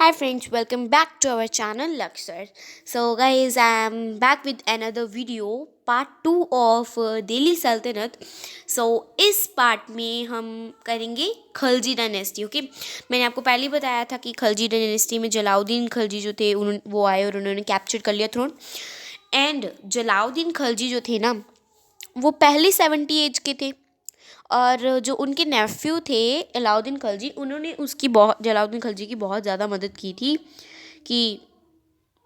Hi friends, welcome back to our channel Luxor. So guys, I'm back with another video, part 2 of Delhi Sultanate. So इस part में हम करेंगे Khalji dynasty. Okay, मैंने आपको पहले ही बताया था कि खलजी डायनेस्टी में जलाउद्दीन खलजी जो थे वो आए और उन्होंने कैप्चर कर लिया थ्रोन. एंड जलाउद्दीन खलजी जो थे ना, वो पहले 70 एज के थे. और जो उनके नेफ्यू थे अलाउद्दीन खलजी, उन्होंने जलाउद्दीन खलजी की बहुत ज़्यादा मदद की थी कि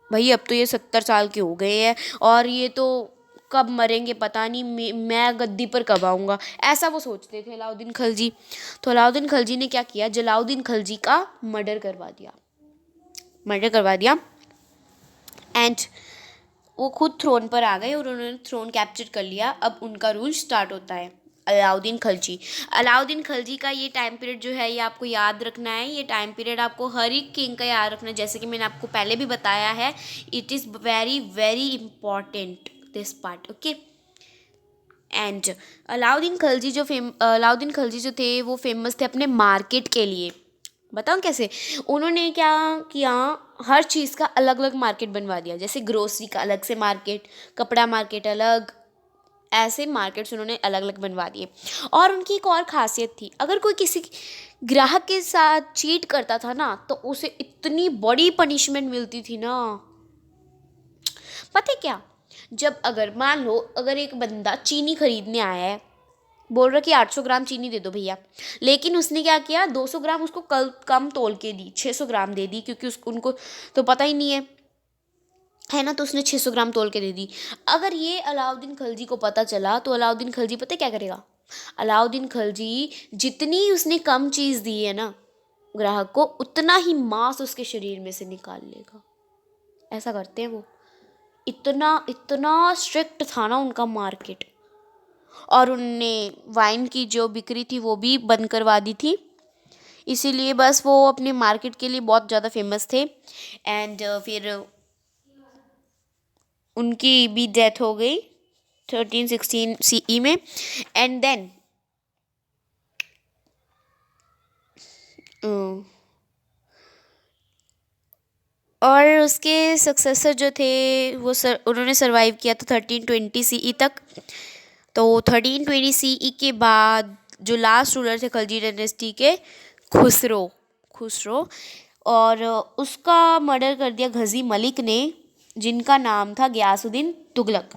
भाई अब तो ये 70 साल के हो गए हैं और ये तो कब मरेंगे पता नहीं, मैं गद्दी पर कब आऊँगा, ऐसा वो सोचते थे अलाउद्दीन खलजी. तो अलाउद्दीन खलजी ने क्या किया, जलाउद्दीन खलजी का मर्डर करवा दिया एंड वो खुद थ्रोन पर आ गए और उन्होंने थ्रोन कैप्चर कर लिया. अब उनका रूल स्टार्ट होता है. अलाउद्दीन खलजी का ये टाइम पीरियड जो है, ये आपको याद रखना है. ये टाइम पीरियड आपको हर एक किंग का याद रखना है, जैसे कि मैंने आपको पहले भी बताया है. It is very very important this part. Okay. And Alauddin Khalji जो थे वो फेमस थे अपने मार्केट के लिए. बताऊँ कैसे? उन्होंने क्या किया, हर चीज़ का अलग अलग मार्केट बनवा दिया. जैसे ग्रोसरी का अलग से मार्केट, कपड़ा मार्केट अलग, ऐसे मार्केट्स उन्होंने अलग अलग बनवा दिए. और उनकी एक और खासियत थी, अगर कोई किसी ग्राहक के साथ चीट करता था ना, तो उसे इतनी बड़ी पनिशमेंट मिलती थी ना. पता है क्या? जब अगर मान लो अगर एक बंदा चीनी खरीदने आया है, बोल रहा कि 800 ग्राम चीनी दे दो भैया, लेकिन उसने क्या किया, 200 ग्राम उसको कम तोल के दी, 600 ग्राम दे दी, क्योंकि उनको तो पता ही नहीं है ना, तो उसने 600 ग्राम तोल के दे दी. अगर ये अलाउद्दीन खलजी को पता चला तो अलाउद्दीन खलजी पता है क्या करेगा? अलाउद्दीन खलजी जितनी उसने कम चीज़ दी है ना ग्राहक को, उतना ही मांस उसके शरीर में से निकाल लेगा. ऐसा करते हैं वो. इतना इतना स्ट्रिक्ट था ना उनका मार्केट. और उनने वाइन की जो बिक्री थी वो भी बंद करवा दी थी. इसीलिए बस वो अपने मार्केट के लिए बहुत ज़्यादा फेमस थे. एंड फिर उनकी भी डेथ हो गई 1316 CE में. एंड देन और उसके सक्सेसर जो थे वो उन्होंने सरवाइव किया था 1320 CE तक. तो 1320 CE के बाद जो लास्ट रूलर थे खलजी डायनेस्टी के, खुसरो, और उसका मर्डर कर दिया गजी मलिक ने, जिनका नाम था गयासुद्दीन तुगलक,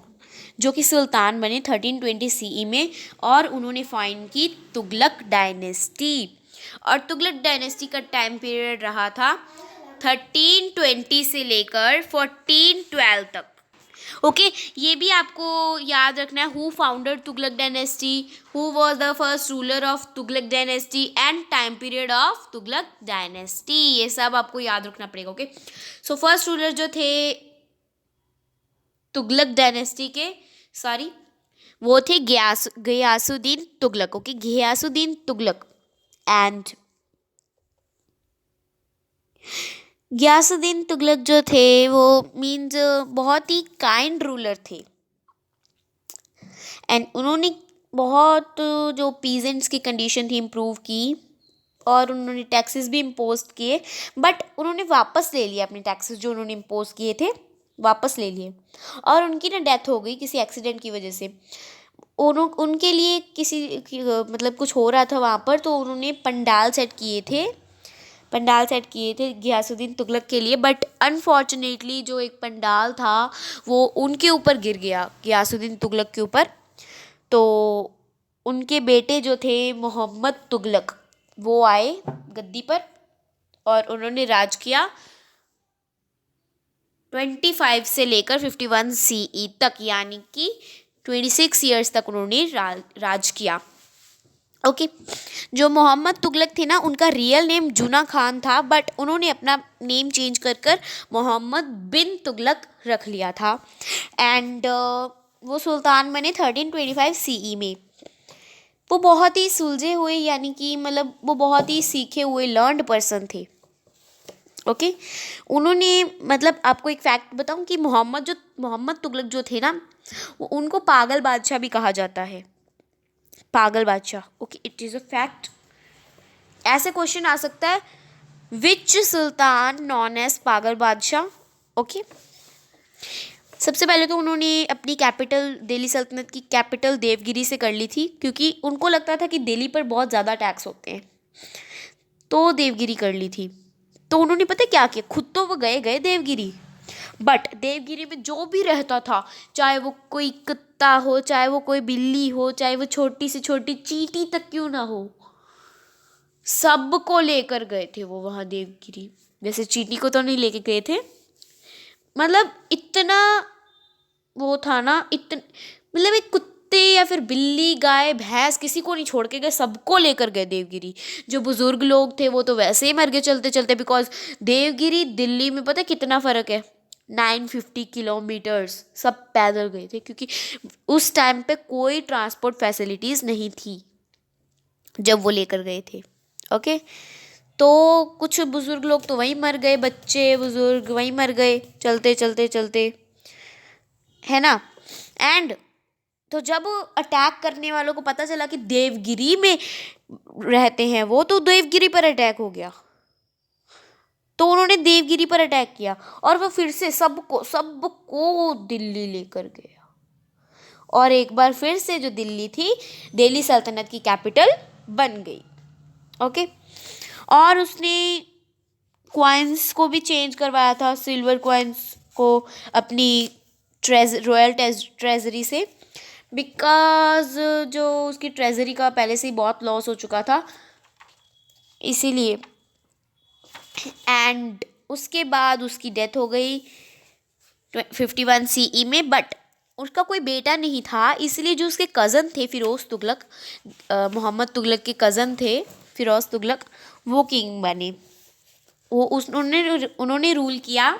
जो कि सुल्तान बने 1320 CE में. और उन्होंने फाइंड की तुगलक डायनेस्टी. और तुगलक डायनेस्टी का टाइम पीरियड रहा था 1320 से लेकर 1412 तक. ओके, ये भी आपको याद रखना है. Who founded Tughlaq dynasty, who was the first ruler of Tughlaq dynasty and time period of Tughlaq dynasty, ये सब आपको याद रखना पड़ेगा. ओके. सो फर्स्ट रूलर जो थे तुगलक डायनेस्टी के, सॉरी, वो थे गयासुद्दीन तुगलक. ओके, गयासुद्दीन तुगलक. एंड गयासुद्दीन तुगलक जो थे वो मीन्स बहुत ही काइंड रूलर थे. एंड उन्होंने बहुत जो पीजेंट्स की कंडीशन थी इम्प्रूव की, और उन्होंने टैक्सेस भी इम्पोज किए. बट उन्होंने वापस ले लिया अपने टैक्सेस जो उन्होंने इम्पोज किए थे, वापस ले लिए. और उनकी ना डेथ हो गई किसी एक्सीडेंट की वजह से. उनके लिए मतलब कुछ हो रहा था वहाँ पर, तो उन्होंने पंडाल सेट किए थे गयासुद्दीन तुगलक के लिए. बट अनफॉर्चुनेटली जो एक पंडाल था वो उनके ऊपर गिर गया, गयासुद्दीन तुगलक के ऊपर. तो उनके बेटे जो थे मोहम्मद तुगलक, वो आए गद्दी पर और उन्होंने राज किया 25 से लेकर 51 CE तक, यानी कि 26 ईयर्स तक उन्होंने राज किया. ओके. जो मोहम्मद तुगलक थे ना, उनका रियल नेम जूना खान था, बट उन्होंने अपना नेम चेंज कर मोहम्मद बिन तुगलक रख लिया था. एंड वो सुल्तान बने 1325 CE में. वो बहुत ही सुलझे हुए, यानी कि मतलब वो बहुत ही सीखे हुए लर्नड पर्सन थे. ओके. उन्होंने मतलब आपको एक फैक्ट बताऊं कि मोहम्मद तुगलक जो थे ना, उनको पागल बादशाह भी कहा जाता है. पागल बादशाह. Okay, it is a fact. ऐसे क्वेश्चन आ सकता है विच सुल्तान नॉन एज पागल बादशाह। ओके, सबसे पहले तो उन्होंने अपनी कैपिटल, दिल्ली सल्तनत की कैपिटल देवगिरी से कर ली थी, क्योंकि उनको लगता था कि दिल्ली पर बहुत ज़्यादा टैक्स होते हैं, तो देवगिरी कर ली थी। तो उन्होंने पता क्या किया, खुद तो वो गए गए देवगिरी, बट देवगिरी में जो भी रहता था, चाहे वो कोई कुत्ता हो, चाहे वो कोई बिल्ली हो, चाहे वो छोटी से छोटी चींटी तक क्यों ना हो, सबको लेकर गए थे वो वहाँ देवगिरी। वैसे चींटी को तो नहीं लेके गए थे, मतलब इतना वो था ना, इतन मतलब एक कुत्ते या फिर बिल्ली, गाय, भैंस, किसी को नहीं छोड़ के गए, सबको लेकर गए देवगिरी। जो बुजुर्ग लोग थे वो तो वैसे ही मर गए चलते चलते, बिकॉज देवगिरी दिल्ली में पता है कितना फ़र्क है, 950 किलोमीटर्स, सब पैदल गए थे, क्योंकि उस टाइम पे कोई ट्रांसपोर्ट फैसिलिटीज़ नहीं थी जब वो लेकर गए थे। ओके, तो कुछ बुजुर्ग लोग तो वहीं मर गए, बच्चे बुजुर्ग वहीं मर गए चलते चलते चलते, है ना। एंड तो जब अटैक करने वालों को पता चला कि देवगिरी में रहते हैं वो, तो देवगिरी पर अटैक हो गया, तो उन्होंने देवगिरी पर अटैक किया और वो फिर से सबको सबको दिल्ली लेकर गया, और एक बार फिर से जो दिल्ली थी, दिल्ली सल्तनत की कैपिटल बन गई। ओके, और उसने क्वाइंस को भी चेंज करवाया था, सिल्वर क्वाइंस को अपनी रॉयल ट्रेजरी से, बिकॉज जो उसकी ट्रेजरी का पहले से ही बहुत लॉस हो चुका था, इसीलिए। एंड उसके बाद उसकी डेथ हो गई 51 CE में, बट उसका कोई बेटा नहीं था, इसलिए जो उसके कज़न थे फिरोज़ तुगलक, मोहम्मद तुगलक के कज़न थे फिरोज़ तुगलक, वो किंग बने। वो उन्होंने रूल किया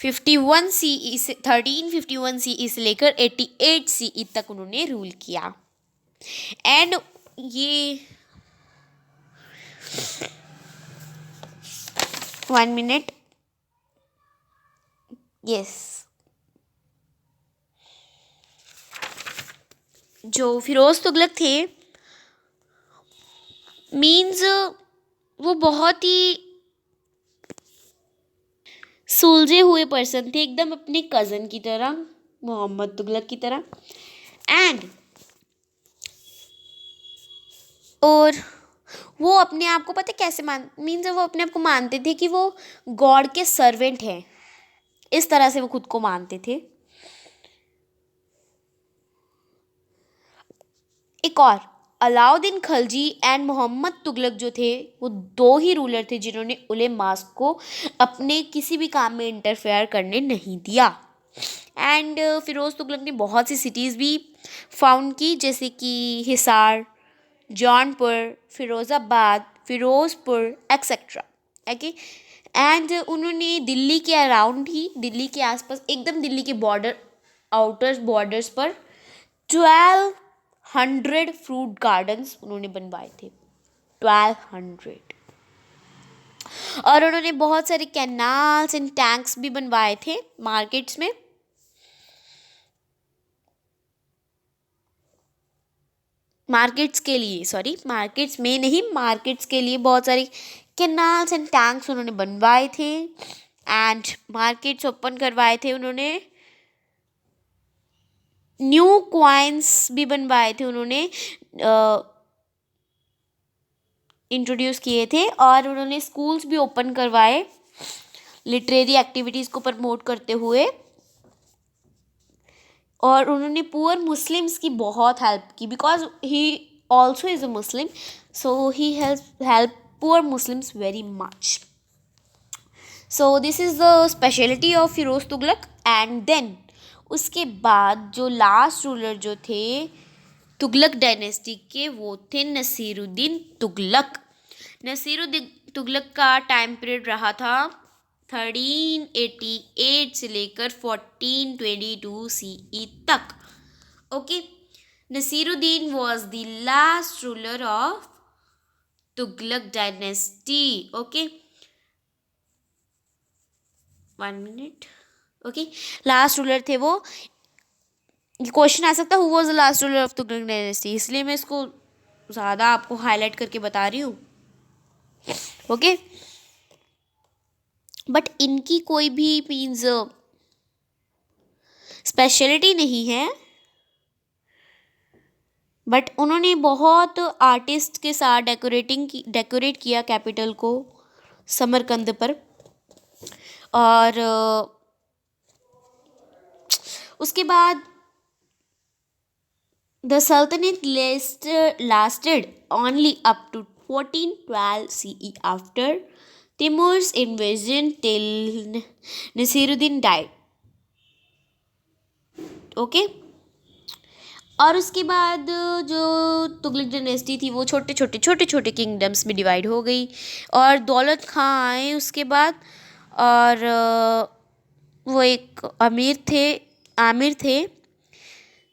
51 CE से 1351 CE से लेकर 88 CE तक उन्होंने रूल किया। एंड ये 1 मिनट, यस, जो फिरोज तुगलक थे, मीन्स वो बहुत ही सुलझे हुए पर्सन थे, एकदम अपने कज़न की तरह, मोहम्मद तुगलक की तरह। एंड और वो अपने आप को पता कैसे मीन्स वो अपने आप को मानते थे कि वो गॉड के सर्वेंट हैं, इस तरह से वो खुद को मानते थे। एक और, अलाउद्दीन खिलजी एंड मोहम्मद तुगलक जो थे, वो दो ही रूलर थे जिन्होंने उलेमास को अपने किसी भी काम में इंटरफेयर करने नहीं दिया। एंड फिरोज़ तुगलक ने बहुत सी सिटीज़ भी फाउंड की, जैसे कि Hisar, Jaunpur, Firozabad, Ferozepur etcetera. Okay, and उन्होंने दिल्ली के अराउंड ही, दिल्ली के आसपास, एकदम दिल्ली के बॉर्डर, आउटर बॉर्डर्स पर 1200 फ्रूट गार्डन्स उन्होंने बनवाए थे, 1200। और उन्होंने बहुत सारे कैनाल्स एंड टैंक्स भी बनवाए थे मार्केट्स में। मार्केट्स के लिए, सॉरी, मार्केट्स में नहीं, मार्केट्स के लिए बहुत सारी कैनाल्स एंड टैंक्स उन्होंने बनवाए थे, एंड मार्केट्स ओपन करवाए थे उन्होंने। न्यू क्वाइंस भी बनवाए थे उन्होंने, इंट्रोड्यूस किए थे, और उन्होंने स्कूल्स भी ओपन करवाए लिटरेरी एक्टिविटीज़ को प्रमोट करते हुए। और उन्होंने पुअर मुस्लिम्स की बहुत हेल्प की, because he also is a Muslim, so he help poor Muslims very much. So this is the speciality of Firoz Tughlaq. And then उसके बाद जो लास्ट रूलर जो थे तुगलक डायनेस्टी के, वो थे नसीरुद्दीन तुगलक। नसीरुद्दीन तुगलक का टाइम पीरियड रहा था 1388 से लेकर 1422 CE तक। Okay, Nasiruddin was the last ruler of Tughlaq dynasty. Okay, 1 minute. Okay, last ruler थे वो। क्वेश्चन आ सकता है who was the last ruler of Tughlaq dynasty, इसलिए मैं इसको ज़्यादा आपको हाईलाइट करके बता रही हूँ। ओके, बट इनकी कोई भी मीन्स स्पेशलिटी नहीं है, बट उन्होंने बहुत आर्टिस्ट के साथ डेकोरेट किया कैपिटल को समरकंद पर। और उसके बाद द सल्तनत lasted only up to 1412 CE after Timur's invasion till Nasiruddin died. Okay, और उसके बाद जो तुगलक डायनेस्टी थी वो छोटे छोटे किंगडम्स में डिवाइड हो गई, और दौलत खां आए उसके बाद। और वो एक आमिर थे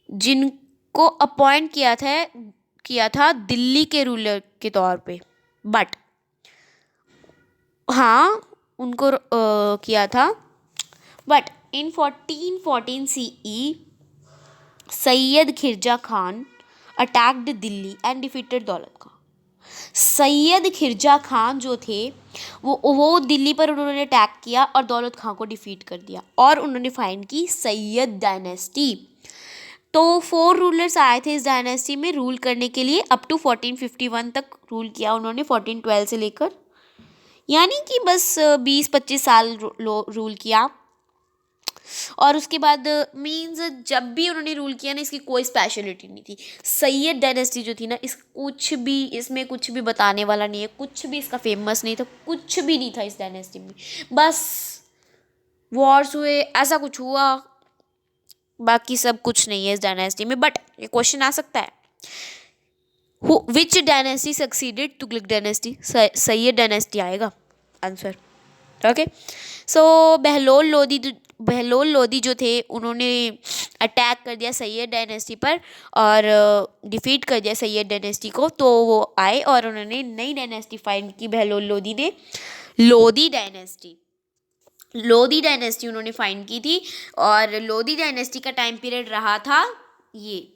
जिनको अपॉइंट किया था दिल्ली के रूलर के तौर पे। बट हाँ, उनको किया था, बट इन 1414 CE सैयद खिरजा Khan attacked Delhi and defeated Daulat Khan. Syed खिरजा खान जो थे वो दिल्ली पर उन्होंने अटैक किया और दौलत खां को डिफीट कर दिया, और उन्होंने फाइंड की सैयद डायनेस्टी। तो 4 रूलर्स आए थे इस डायनेस्टी में रूल करने के लिए, अप टू 1451 तक रूल किया उन्होंने, 1412 से लेकर, यानी कि बस 20-25 साल रूल किया। और उसके बाद मीन्स जब भी उन्होंने रूल किया ना, इसकी कोई स्पेशलिटी नहीं थी। सैयद डायनेस्टी जो थी ना, इसमें कुछ भी बताने वाला नहीं है, कुछ भी इसका फेमस नहीं था, कुछ भी नहीं था इस डायनेस्टी में। बस वॉर्स हुए, ऐसा कुछ हुआ, बाकी सब कुछ नहीं है इस डायनेस्टी में। बट ये क्वेश्चन आ सकता है, विच dynasty succeeded Tughlaq dynasty? Syed dynasty आएगा आंसर। ओके, सो बहलोल लोदी जो थे उन्होंने अटैक कर दिया सैयद डायनेस्टी पर और डिफीट कर दिया सैयद डायनेस्टी को। तो वो आए और उन्होंने नई डायनेस्टी फाइंड की, बहलोल लोदी ने लोदी डायनेस्टी उन्होंने फाइंड की थी। और लोदी डायनेस्टी का टाइम पीरियड रहा था ये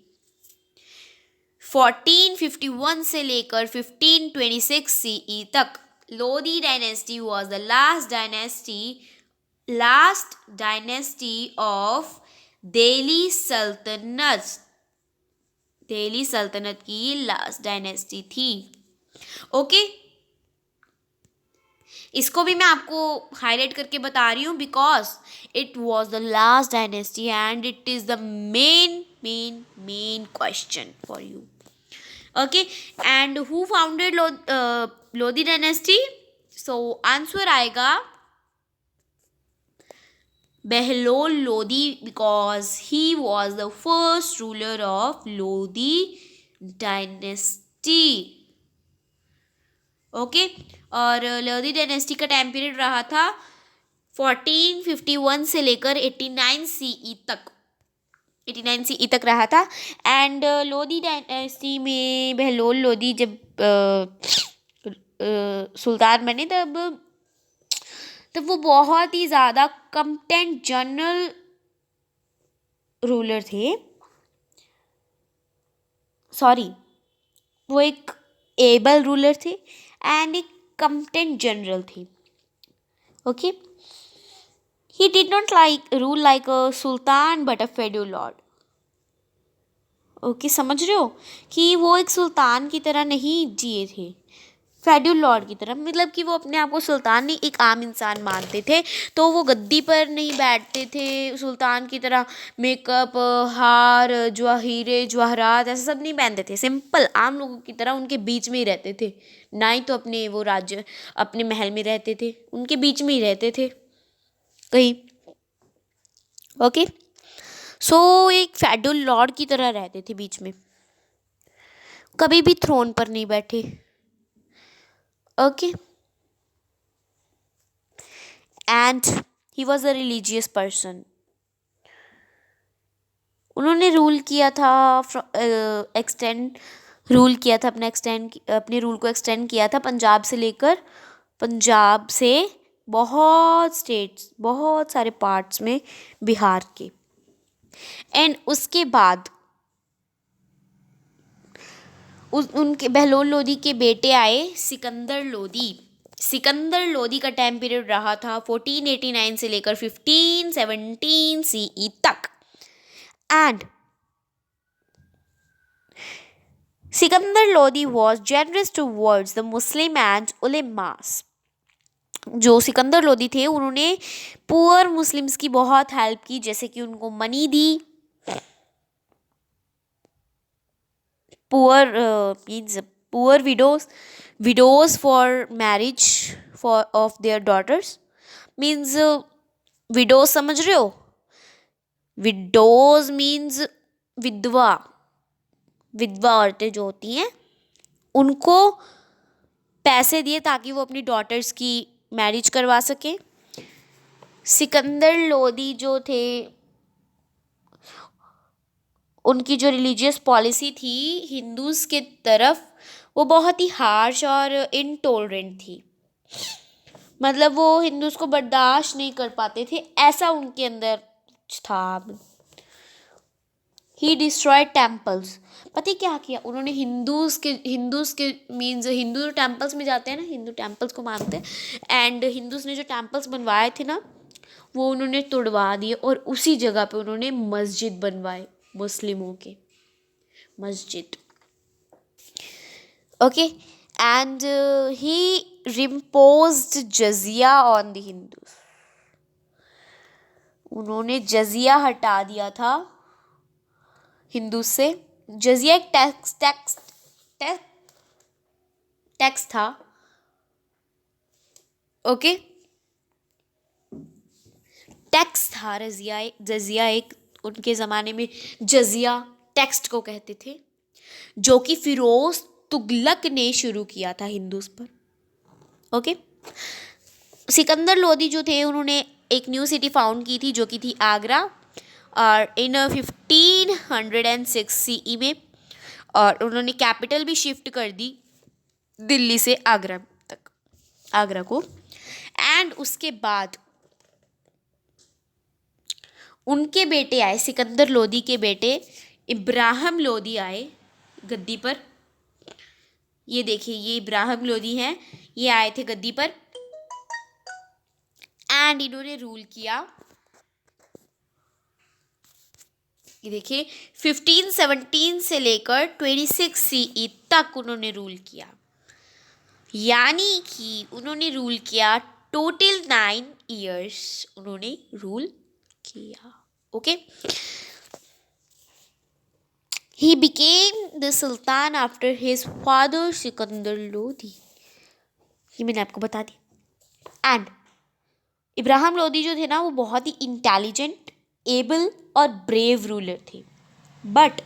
1451 से लेकर 1526 CE तक। Lodi dynasty was the last dynasty of Delhi सल्तनत की लास्ट डायनेस्टी थी। ओके, इसको भी मैं आपको हाईलाइट करके बता रही हूँ because it was the last dynasty and it is the main question for you. Okay, and who founded Lodhi dynasty? So answer आएगा Bahlol Lodhi, because he was the first ruler of Lodhi dynasty. Okay, और Lodhi dynasty का time period रहा था 1451 से लेकर 89 CE तक रहा था। एंड लोधी डायनेस्टी में बहलोल लोधी जब सुल्तान बने तब वो बहुत ही ज़्यादा कॉम्पिटेंट जनरल रूलर थे। सॉरी, वो एक एबल रूलर थे एंड एक कॉम्पिटेंट जनरल थे। Okay, he did not rule like a sultan but a feudal lord. Okay, समझ रहे हो कि वो एक सुल्तान की तरह नहीं जिए थे, फेड्यूल लॉर्ड की तरह। मतलब कि वो अपने आप को सुल्तान नहीं, एक आम इंसान मानते थे। तो वो गद्दी पर नहीं बैठते थे सुल्तान की तरह, मेकअप, हार, हीरे जवाहरात ऐसा सब नहीं पहनते थे। सिंपल आम लोगों की तरह उनके बीच में ही रहते थे, ना ही तो अपने महल में रहते थे, उनके बीच में ही रहते थे कहीं। ओके, सो एक फेड्यूल लॉर्ड की तरह रहते थे बीच में, कभी भी थ्रोन पर नहीं बैठे। Okay, and he was a religious person. उन्होंने रूल किया था अपने रूल को एक्सटेंड किया था पंजाब से बहुत सारे पार्ट्स में बिहार के। एंड उसके बाद उनके बहलोल लोदी के बेटे आए सिकंदर लोदी। सिकंदर लोदी का टाइम पीरियड रहा था 1489 से लेकर 1517 सीई तक। And Sikandar Lodi was generous towards the Muslim and ulemas. जो सिकंदर लोदी थे उन्होंने पुअर मुस्लिम्स की बहुत हेल्प की, जैसे कि उनको मनी दी, poor means poor widows for marriage for of their daughters. Means widows समझ रहे हो? विडोज मीन्स विधवा, विधवा औरतें जो होती हैं उनको पैसे दिए ताकि वो अपनी डॉटर्स की मैरिज करवा सके। सिकंदर लोदी जो थे उनकी जो रिलीजियस पॉलिसी थी हिंदूज के तरफ वो बहुत ही हार्श और इनटॉलरेंट थी। मतलब वो हिंदूज को बर्दाश्त नहीं कर पाते थे, ऐसा उनके अंदर था। ही डिस्ट्रॉयड टेम्पल्स। पता है क्या किया उन्होंने? हिंदूज के मीन्स हिंदू जो टेम्पल्स में जाते हैं ना, हिंदू टेम्पल्स को मानते हैं, एंड हिंदूज ने जो टेम्पल्स बनवाए थे ना वो उन्होंने तोड़वा दिए और उसी जगह पे उन्होंने मस्जिद बनवाए, मुस्लिमों के मस्जिद। Okay, and he reimposed jizya on the Hindus. उन्होंने जजिया हटा दिया था हिंदू से। जजिया एक टैक्स था। ओके, टैक्स था। जजिया एक उनके ज़माने में जजिया टेक्स्ट को कहते थे, जो कि फिरोज तुगलक ने शुरू किया था हिंदूज पर। ओके, सिकंदर लोदी जो थे उन्होंने एक न्यू सिटी फाउंड की थी जो कि थी आगरा, और इन 1506 सीई में, और उन्होंने कैपिटल भी शिफ्ट कर दी दिल्ली से आगरा तक, आगरा को। एंड उसके बाद उनके बेटे आए, सिकंदर लोदी के बेटे इब्राहिम लोदी आए गद्दी पर। ये देखिए, ये इब्राहिम लोदी हैं, ये आए थे गद्दी पर एंड इन्होंने रूल किया। ये देखिए 1517 से लेकर 26 सीई तक उन्होंने रूल किया, यानी कि उन्होंने रूल किया टोटल 9 ईयर्स उन्होंने रूल किया। Okay, he became the sultan after his father Sikandar Lodi. ये मैंने आपको बता दी। एंड इब्राहिम लोदी जो थे ना वो बहुत ही इंटेलिजेंट, एबल और ब्रेव रूलर थे, but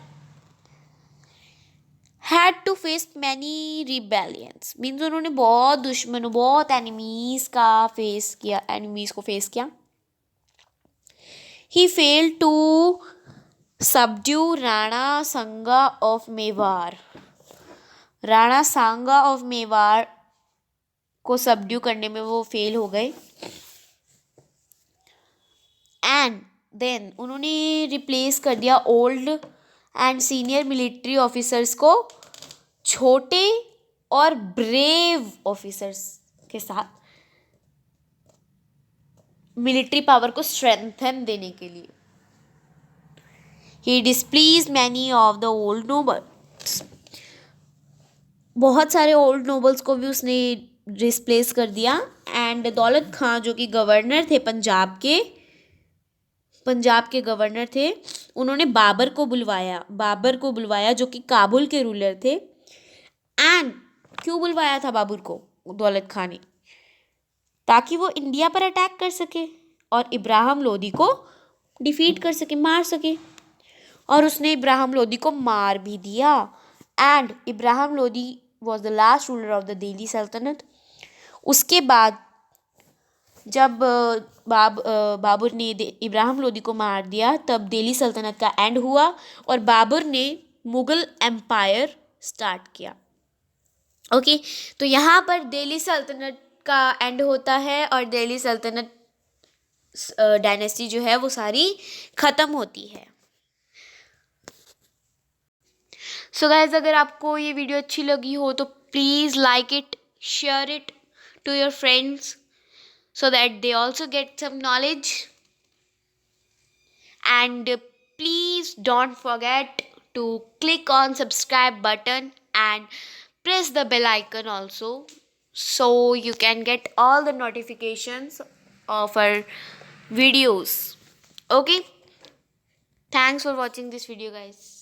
had to face many rebellions. Means उन्होंने बहुत दुश्मनों, बहुत एनिमीज को फेस किया। He fail to subdue Rana Sanga of Mewar. Rana Sanga of Mewar को सबड्यू करने में वो फेल हो गए। एंड देन उन्होंने रिप्लेस कर दिया old and senior military officers को छोटे और ब्रेव ऑफिसर्स के साथ, मिलिट्री पावर को स्ट्रेंथन देने के लिए। He displease many of the old nobles. बहुत सारे ओल्ड नोबल्स को भी उसने डिस्प्लेस कर दिया। एंड दौलत खां जो कि गवर्नर थे पंजाब के गवर्नर थे, उन्होंने बाबर को बुलवाया जो कि काबुल के रूलर थे। एंड क्यों बुलवाया था बाबर को दौलत खां ने? ताकि वो इंडिया पर अटैक कर सके और इब्राहिम लोदी को डिफीट कर सके, मार सके। और उसने इब्राहिम लोदी को मार भी दिया। And Ibrahim Lodi was the last ruler of the Delhi सल्तनत। उसके बाद जब बाबर ने इब्राहिम लोदी को मार दिया तब दिल्ली सल्तनत का एंड हुआ और बाबर ने मुगल एम्पायर स्टार्ट किया। ओके, तो यहाँ पर दिल्ली सल्तनत का एंड होता है और दिल्ली सल्तनत डायनेस्टी जो है वो सारी ख़त्म होती है। सो गाइज, अगर आपको ये वीडियो अच्छी लगी हो तो please like it, share it to your friends so that they also get some knowledge. And please don't forget to click on subscribe button and press the bell icon also, so you can get all the notifications of our videos. Okay, thanks for watching this video, guys.